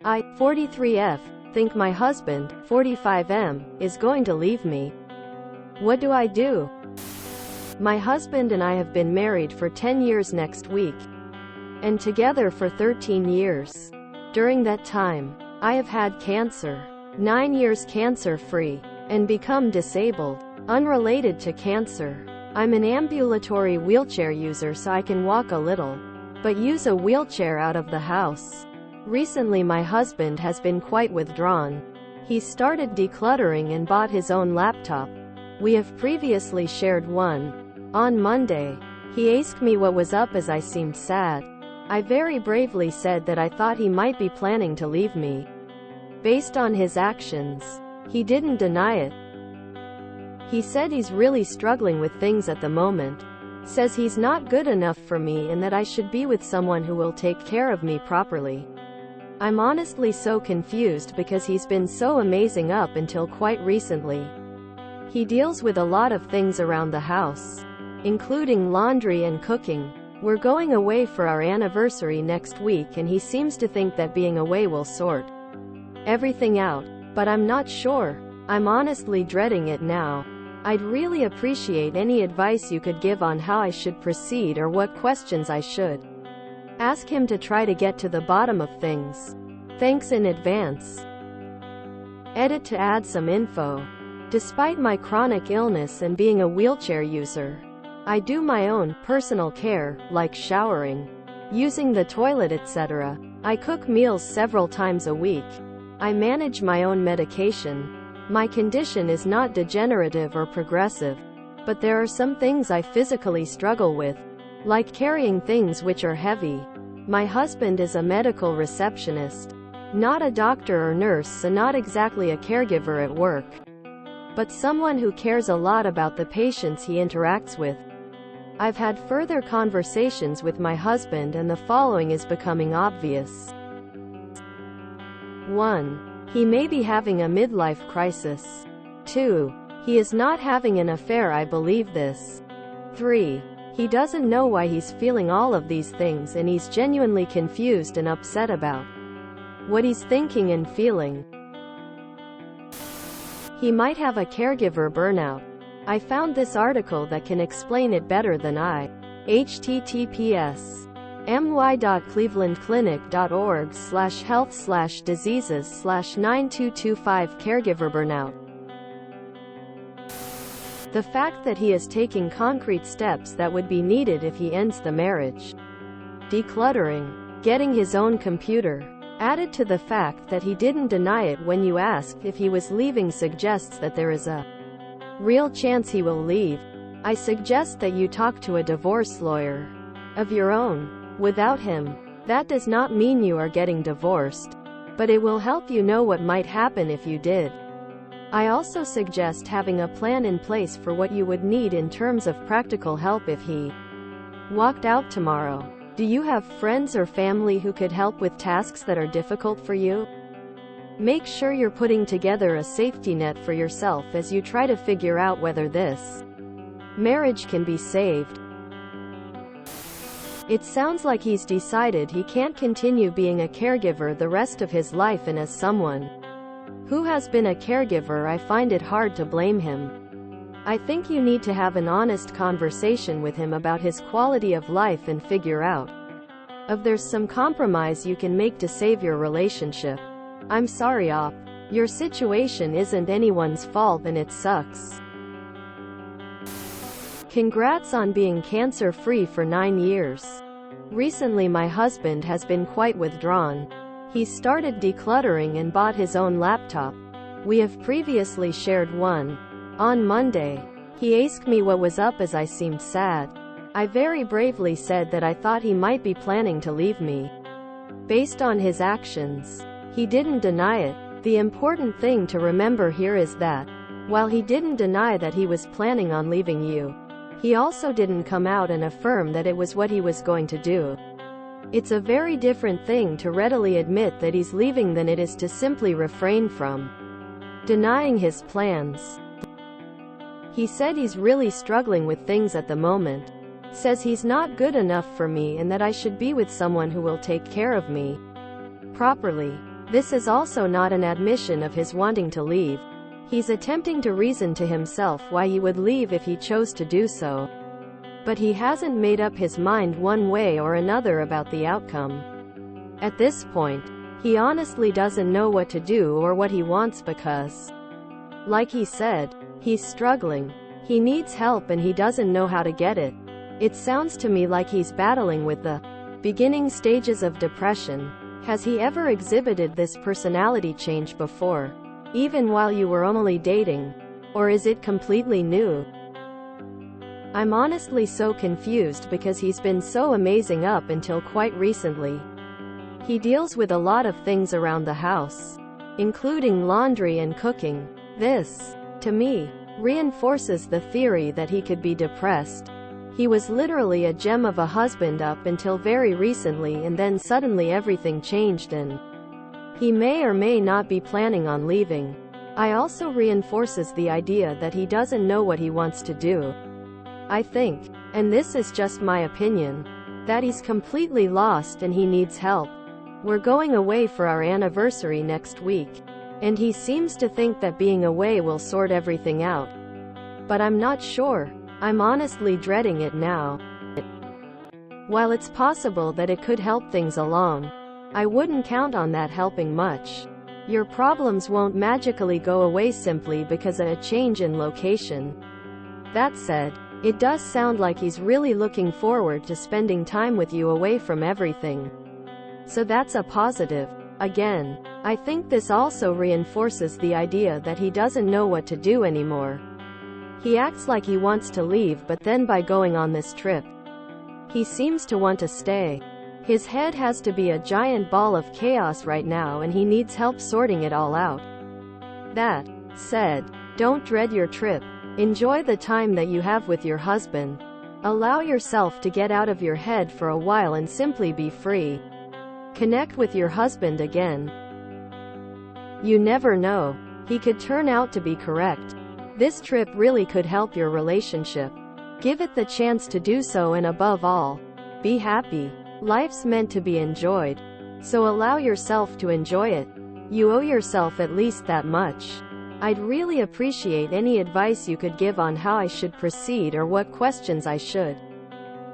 I, 43F, think my husband, 45M, is going to leave me. What do I do? My husband and I have been married for 10 years next week, and together for 13 years. During that time, I have had cancer, 9 years cancer-free, and become disabled. Unrelated to cancer, I'm an ambulatory wheelchair user, so I can walk a little, but use a wheelchair out of the house. Recently my husband has been quite withdrawn. He started decluttering and bought his own laptop. We have previously shared one. On Monday, he asked me what was up as I seemed sad. I very bravely said that I thought he might be planning to leave me. Based on his actions, he didn't deny it. He said he's really struggling with things at the moment. Says he's not good enough for me and that I should be with someone who will take care of me properly. I'm honestly so confused because he's been so amazing up until quite recently. He deals with a lot of things around the house, including laundry and cooking. We're going away for our anniversary next week and he seems to think that being away will sort everything out. But I'm not sure. I'm honestly dreading it now. I'd really appreciate any advice you could give on how I should proceed or what questions I should ask him to try to get to the bottom of things. Thanks in advance. Edit to add some info. Despite my chronic illness and being a wheelchair user, I do my own personal care, like showering, using the toilet, etc. I cook meals several times a week. I manage my own medication. My condition is not degenerative or progressive, but there are some things I physically struggle with, like carrying things which are heavy. My husband is a medical receptionist, not a doctor or nurse, so not exactly a caregiver at work, but someone who cares a lot about the patients he interacts with. I've had further conversations with my husband and the following is becoming obvious. 1. He may be having a midlife crisis. 2. He is not having an affair. I believe this. 3. He doesn't know why he's feeling all of these things and he's genuinely confused and upset about what he's thinking and feeling. He might have a caregiver burnout. I found this article that can explain it better than I. https my.clevelandclinic.org/health/diseases/9225 caregiver burnout. The fact that he is taking concrete steps that would be needed if he ends the marriage. Decluttering, getting his own computer, added to the fact that he didn't deny it when you asked if he was leaving, suggests that there is a real chance he will leave. I suggest that you talk to a divorce lawyer of your own. Without him, that does not mean you are getting divorced, but it will help you know what might happen if you did. I also suggest having a plan in place for what you would need in terms of practical help if he walked out tomorrow. Do you have friends or family who could help with tasks that are difficult for you? Make sure you're putting together a safety net for yourself as you try to figure out whether this marriage can be saved. It sounds like he's decided he can't continue being a caregiver the rest of his life, and as someone who has been a caregiver, I find it hard to blame him. I think you need to have an honest conversation with him about his quality of life and figure out if there's some compromise you can make to save your relationship. I'm sorry, Op. Your situation isn't anyone's fault and it sucks. Congrats on being cancer-free for 9 years. Recently my husband has been quite withdrawn. He started decluttering and bought his own laptop. We have previously shared one. On Monday, he asked me what was up as I seemed sad. I very bravely said that I thought he might be planning to leave me. Based on his actions, he didn't deny it. The important thing to remember here is that, while he didn't deny that he was planning on leaving you, he also didn't come out and affirm that it was what he was going to do. It's a very different thing to readily admit that he's leaving than it is to simply refrain from denying his plans. He said he's really struggling with things at the moment. Says he's not good enough for me and that I should be with someone who will take care of me properly. This is also not an admission of his wanting to leave. He's attempting to reason to himself why he would leave if he chose to do so. But he hasn't made up his mind one way or another about the outcome. At this point, he honestly doesn't know what to do or what he wants because, like he said, he's struggling. He needs help and he doesn't know how to get it. It sounds to me like he's battling with the beginning stages of depression. Has he ever exhibited this personality change before, even while you were only dating? Or is it completely new? I'm honestly so confused because he's been so amazing up until quite recently. He deals with a lot of things around the house, including laundry and cooking. This, to me, reinforces the theory that he could be depressed. He was literally a gem of a husband up until very recently, and then suddenly everything changed and he may or may not be planning on leaving. I also reinforces the idea that he doesn't know what he wants to do. I think, and this is just my opinion, that he's completely lost and he needs help. We're going away for our anniversary next week, and he seems to think that being away will sort everything out. But I'm not sure. I'm honestly dreading it now. While it's possible that it could help things along, I wouldn't count on that helping much. Your problems won't magically go away simply because of a change in location. That said, it does sound like he's really looking forward to spending time with you away from everything. So that's a positive. Again, I think this also reinforces the idea that he doesn't know what to do anymore. He acts like he wants to leave, but then by going on this trip, he seems to want to stay. His head has to be a giant ball of chaos right now and he needs help sorting it all out. That said, don't dread your trip. Enjoy the time that you have with your husband. Allow yourself to get out of your head for a while and simply be free. Connect with your husband again. You never know. He could turn out to be correct. This trip really could help your relationship. Give it the chance to do so, and above all, be happy. Life's meant to be enjoyed. So allow yourself to enjoy it. You owe yourself at least that much. I'd really appreciate any advice you could give on how I should proceed or what questions I should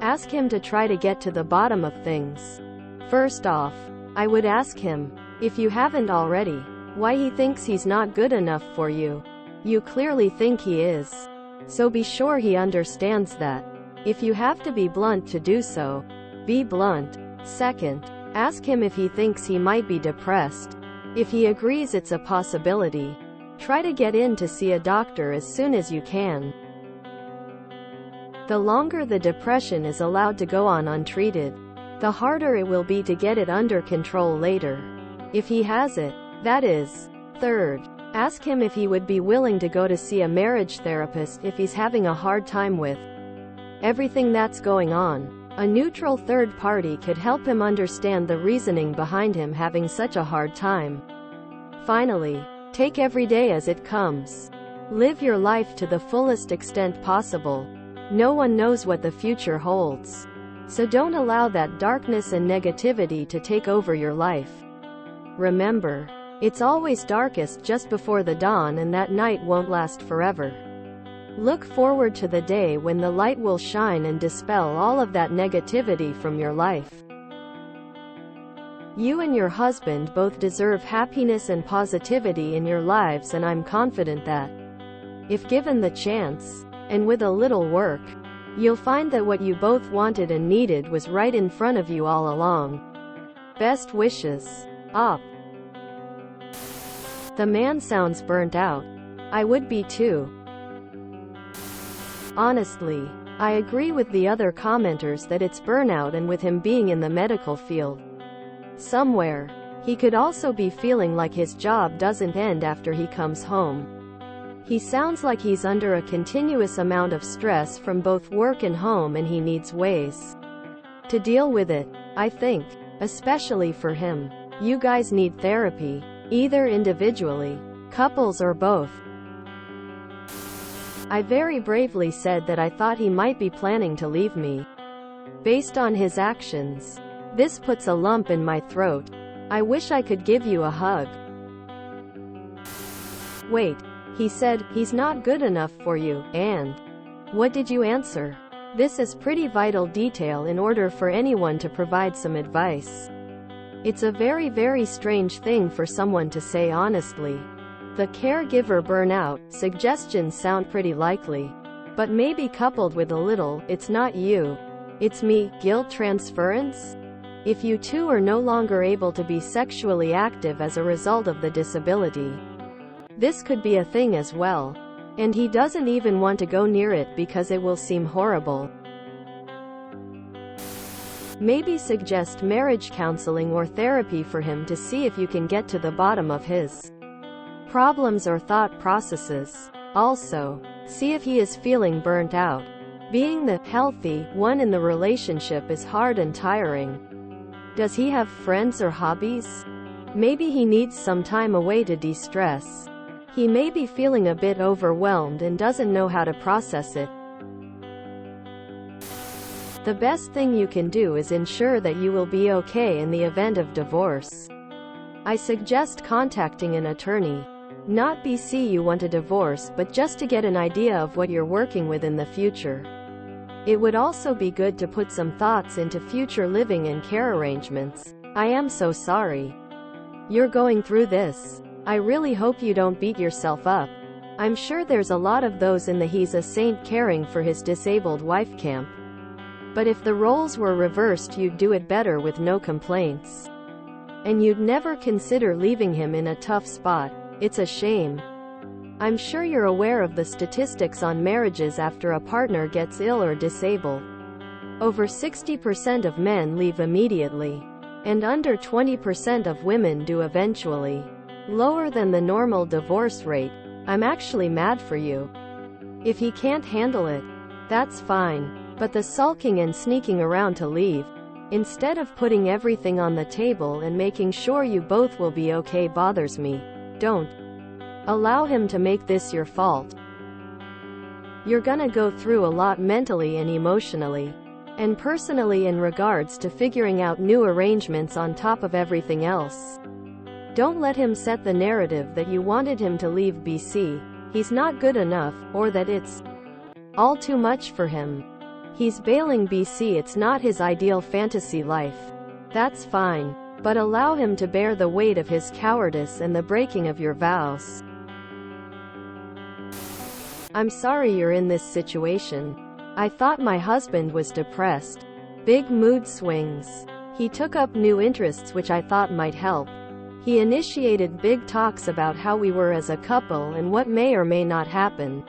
ask him to try to get to the bottom of things. First off, I would ask him, if you haven't already, why he thinks he's not good enough for you. You clearly think he is. So be sure he understands that. If you have to be blunt to do so, be blunt. Second, ask him if he thinks he might be depressed. If he agrees it's a possibility, try to get in to see a doctor as soon as you can. The longer the depression is allowed to go on untreated, the harder it will be to get it under control later. If he has it, that is. Third, ask him if he would be willing to go to see a marriage therapist if he's having a hard time with everything that's going on. A neutral third party could help him understand the reasoning behind him having such a hard time. Finally, take every day as it comes. Live your life to the fullest extent possible. No one knows what the future holds. So don't allow that darkness and negativity to take over your life. Remember, it's always darkest just before the dawn, and that night won't last forever. Look forward to the day when the light will shine and dispel all of that negativity from your life. You and your husband both deserve happiness and positivity in your lives, and I'm confident that, if given the chance, and with a little work, you'll find that what you both wanted and needed was right in front of you all along. Best wishes. Op. The man sounds burnt out. I would be too. Honestly, I agree with the other commenters that it's burnout, and with him being in the medical field somewhere, he could also be feeling like his job doesn't end after he comes home. He sounds like he's under a continuous amount of stress from both work and home, and he needs ways to deal with it. I think, especially for him, you guys need therapy, either individually, couples, or both. I very bravely said that I thought he might be planning to leave me. Based on his actions, this puts a lump in my throat. I wish I could give you a hug. Wait. He said, he's not good enough for you, and what did you answer? This is pretty vital detail in order for anyone to provide some advice. It's a very, very strange thing for someone to say honestly. The caregiver burnout suggestions sound pretty likely. But maybe coupled with a little, it's not you, it's me, guilt transference? If you two are no longer able to be sexually active as a result of the disability, this could be a thing as well. And he doesn't even want to go near it because it will seem horrible. Maybe suggest marriage counseling or therapy for him to see if you can get to the bottom of his problems or thought processes. Also, see if he is feeling burnt out. Being the healthy one in the relationship is hard and tiring. Does he have friends or hobbies? Maybe he needs some time away to de-stress. He may be feeling a bit overwhelmed and doesn't know how to process it. The best thing you can do is ensure that you will be okay in the event of divorce. I suggest contacting an attorney. Not BC you want a divorce, but just to get an idea of what you're working with in the future. It would also be good to put some thoughts into future living and care arrangements. I am so sorry you're going through this. I really hope you don't beat yourself up. I'm sure there's a lot of those in the he's a saint caring for his disabled wife camp. But if the roles were reversed, you'd do it better with no complaints. And you'd never consider leaving him in a tough spot. It's a shame. I'm sure you're aware of the statistics on marriages after a partner gets ill or disabled. Over 60% of men leave immediately. And under 20% of women do eventually. Lower than the normal divorce rate. I'm actually mad for you. If he can't handle it, that's fine. But the sulking and sneaking around to leave, instead of putting everything on the table and making sure you both will be okay, bothers me. Don't allow him to make this your fault. You're gonna go through a lot mentally and emotionally, and personally in regards to figuring out new arrangements on top of everything else. Don't let him set the narrative that you wanted him to leave BC, he's not good enough, or that it's all too much for him. He's bailing BC, it's not his ideal fantasy life. That's fine. But allow him to bear the weight of his cowardice and the breaking of your vows. I'm sorry you're in this situation. I thought my husband was depressed. Big mood swings. He took up new interests which I thought might help. He initiated big talks about how we were as a couple and what may or may not happen.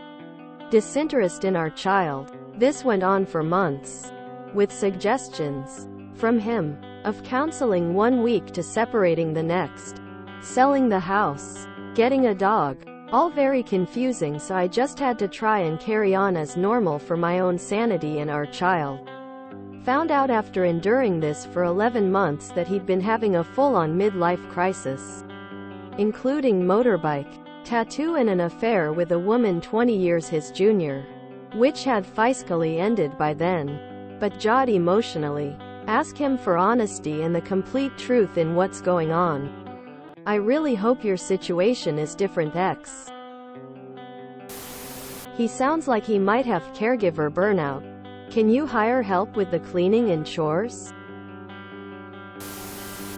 Disinterest in our child. This went on for months. With suggestions from him of counseling 1 week to separating the next. Selling the house. Getting a dog. All very confusing, so I just had to try and carry on as normal for my own sanity and our child. Found out after enduring this for 11 months that he'd been having a full-on midlife crisis, including motorbike, tattoo and an affair with a woman 20 years his junior, which had fiscally ended by then, but jawed emotionally. Ask him for honesty and the complete truth in what's going on. I really hope your situation is different. X. He sounds like he might have caregiver burnout. Can you hire help with the cleaning and chores?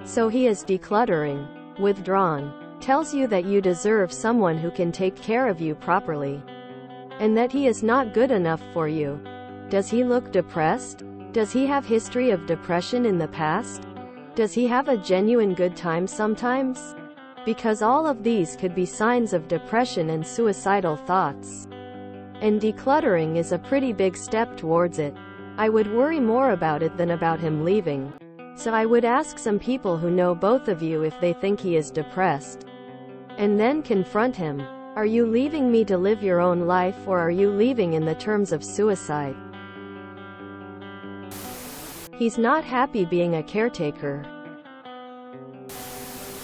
So he is decluttering. Withdrawn. Tells you that you deserve someone who can take care of you properly. And that he is not good enough for you. Does he look depressed? Does he have history of depression in the past? Does he have a genuine good time sometimes? Because all of these could be signs of depression and suicidal thoughts. And decluttering is a pretty big step towards it. I would worry more about it than about him leaving. So I would ask some people who know both of you if they think he is depressed. And then confront him. Are you leaving me to live your own life, or are you leaving in the terms of suicide? He's not happy being a caretaker.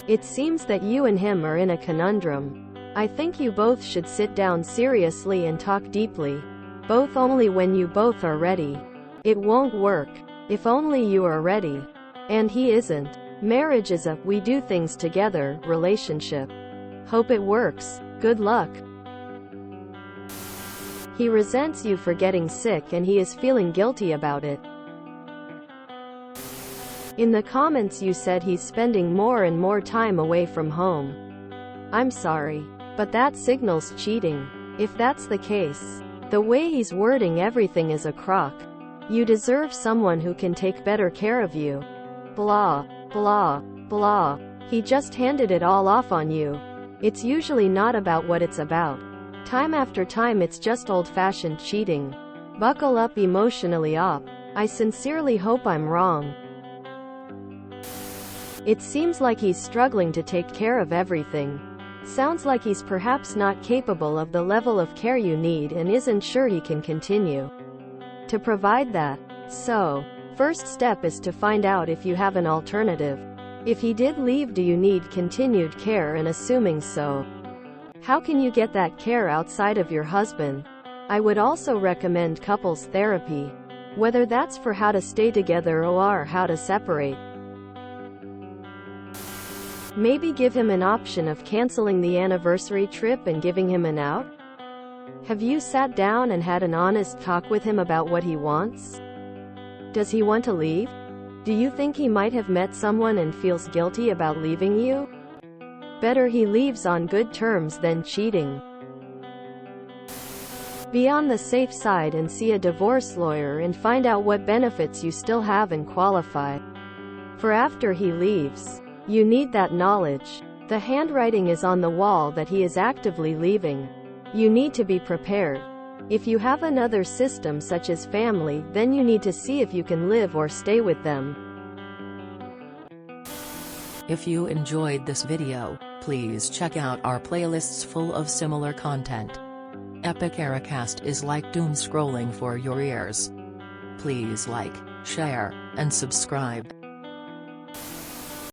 It seems that you and him are in a conundrum. I think you both should sit down seriously and talk deeply. Both only when you both are ready. It won't work. If only you are ready. And he isn't. Marriage is a we do things together relationship. Hope it works. Good luck. He resents you for getting sick and he is feeling guilty about it. In the comments you said he's spending more and more time away from home. I'm sorry, but that signals cheating. If that's the case, the way he's wording everything is a crock. You deserve someone who can take better care of you. Blah, blah, blah. He just handed it all off on you. It's usually not about what it's about. Time after time it's just old-fashioned cheating. Buckle up emotionally op. I sincerely hope I'm wrong. It seems like he's struggling to take care of everything. Sounds like he's perhaps not capable of the level of care you need and isn't sure he can continue to provide that. So, first step is to find out if you have an alternative. If he did leave, do you need continued care, and assuming so, how can you get that care outside of your husband? I would also recommend couples therapy, whether that's for how to stay together or how to separate. Maybe give him an option of canceling the anniversary trip and giving him an out. Have you sat down and had an honest talk with him about what he wants? Does he want to leave? Do you think he might have met someone and feels guilty about leaving you? Better he leaves on good terms than cheating. Be on the safe side and see a divorce lawyer and find out what benefits you still have and qualify for after he leaves. You need that knowledge. The handwriting is on the wall that he is actively leaving. You need to be prepared. If you have another system such as family, then you need to see if you can live or stay with them. If you enjoyed this video, please check out our playlists full of similar content. Epic Ericast is like doom scrolling for your ears. Please like, share, and subscribe.